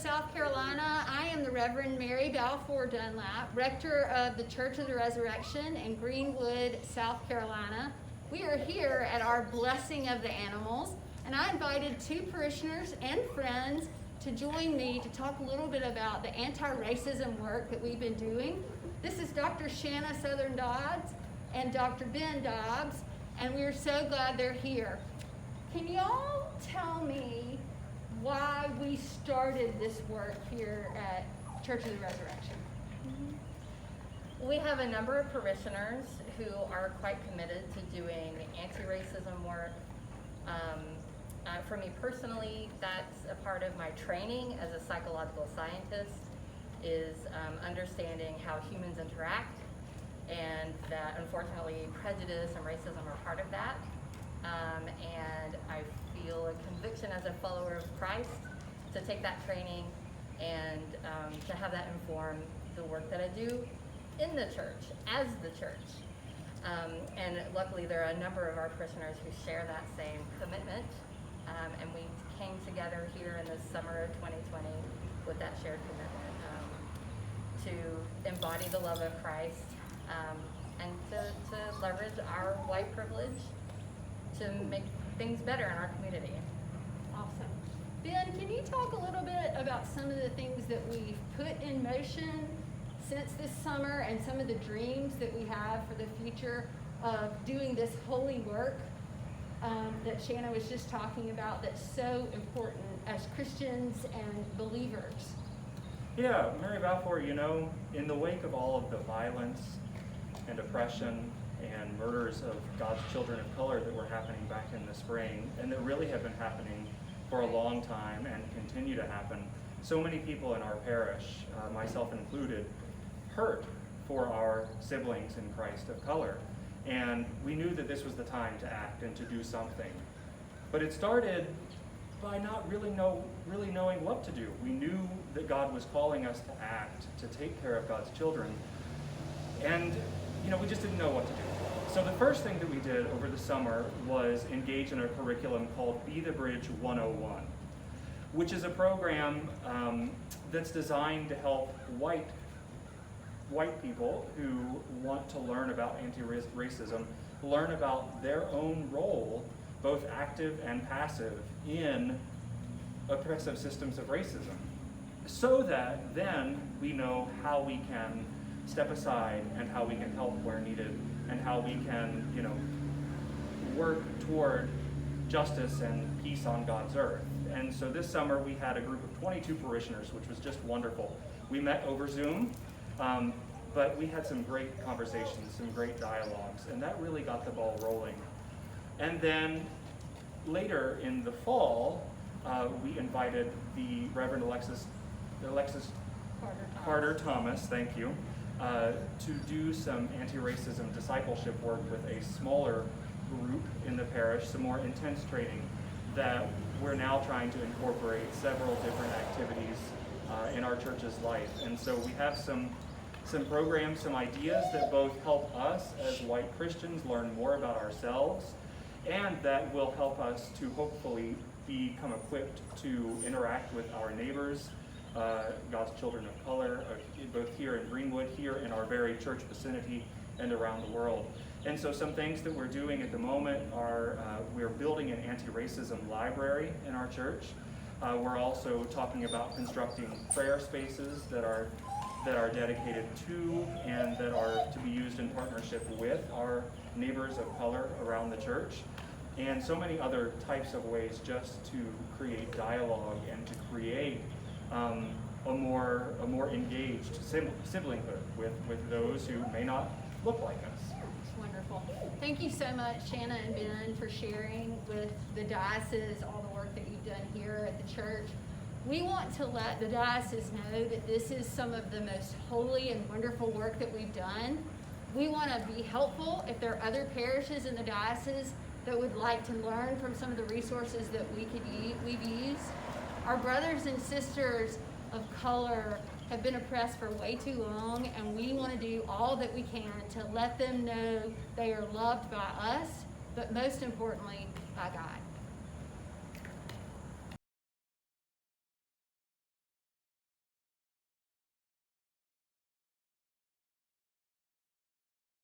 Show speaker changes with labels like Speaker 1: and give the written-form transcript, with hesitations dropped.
Speaker 1: South Carolina. I am the Reverend Mary Balfour Dunlap, Rector of the Church of the Resurrection in Greenwood, South Carolina. We are here at our Blessing of the Animals, and I invited 2 parishioners and friends to join me to talk a little bit about the anti-racism work that we've been doing. This is Dr. Shanna Southern Dodds and Dr. Ben Dobbs, and we're so glad they're here. Can y'all tell me why we started this work here at Church of the Resurrection?
Speaker 2: We have a number of parishioners who are quite committed to doing anti-racism work. For me personally, that's a part of my training as a psychological scientist, is understanding how humans interact, and that unfortunately prejudice and racism are part of that. And I feel a conviction as a follower of Christ to take that training and to have that inform the work that I do in the church, as the church. And luckily there are a number of our parishioners who share that same commitment. And we came together here in the summer of 2020 with that shared commitment to embody the love of Christ and to leverage our white privilege to make things better in our community.
Speaker 1: Awesome. Ben, can you talk a little bit about some of the things that we've put in motion since this summer and some of the dreams that we have for the future of doing this holy work that Shanna was just talking about, that's so important as Christians and believers?
Speaker 3: Yeah, Mary Balfour, you know, in the wake of all of the violence and oppression and murders of God's children of color that were happening back in the spring, and that really have been happening for a long time and continue to happen, so many people in our parish, myself included, hurt for our siblings in Christ of color. And we knew that this was the time to act and to do something. But it started by not really knowing what to do. We knew that God was calling us to act, to take care of God's children. And, we just didn't know what to do. So the first thing that we did over the summer was engage in a curriculum called Be the Bridge 101, which is a program that's designed to help white people who want to learn about anti-racism, learn about their own role, both active and passive, in oppressive systems of racism, so that then we know how we can step aside and how we can help where needed and how we can, work toward justice and peace on God's earth. And so this summer we had a group of 22 parishioners, which was just wonderful. We met over Zoom, but we had some great conversations, some great dialogues, and that really got the ball rolling. And then later in the fall, we invited the Reverend Alexis Carter Thomas, thank you, to do some anti-racism discipleship work with a smaller group in the parish, some more intense training that we're now trying to incorporate several different activities in our church's life. And so we have some programs, some ideas that both help us as white Christians learn more about ourselves, and that will help us to hopefully become equipped to interact with our neighbors, God's children of color, both here in Greenwood, here in our very church vicinity, and around the world. And so some things that we're doing at the moment are we're building an anti-racism library in our church. We're also talking about constructing prayer spaces that are dedicated to and that are to be used in partnership with our neighbors of color around the church, and so many other types of ways just to create dialogue and to create a more engaged siblinghood with those who may not look like us.
Speaker 1: It's wonderful. Thank you so much, Shanna and Ben, for sharing with the diocese all the work that you've done here at the church. We want to let the diocese know that this is some of the most holy and wonderful work that we've done. We want to be helpful if there are other parishes in the diocese that would like to learn from some of the resources that we've used. Our brothers and sisters of color have been oppressed for way too long, and we want to do all that we can to let them know they are loved by us, but most importantly, by God.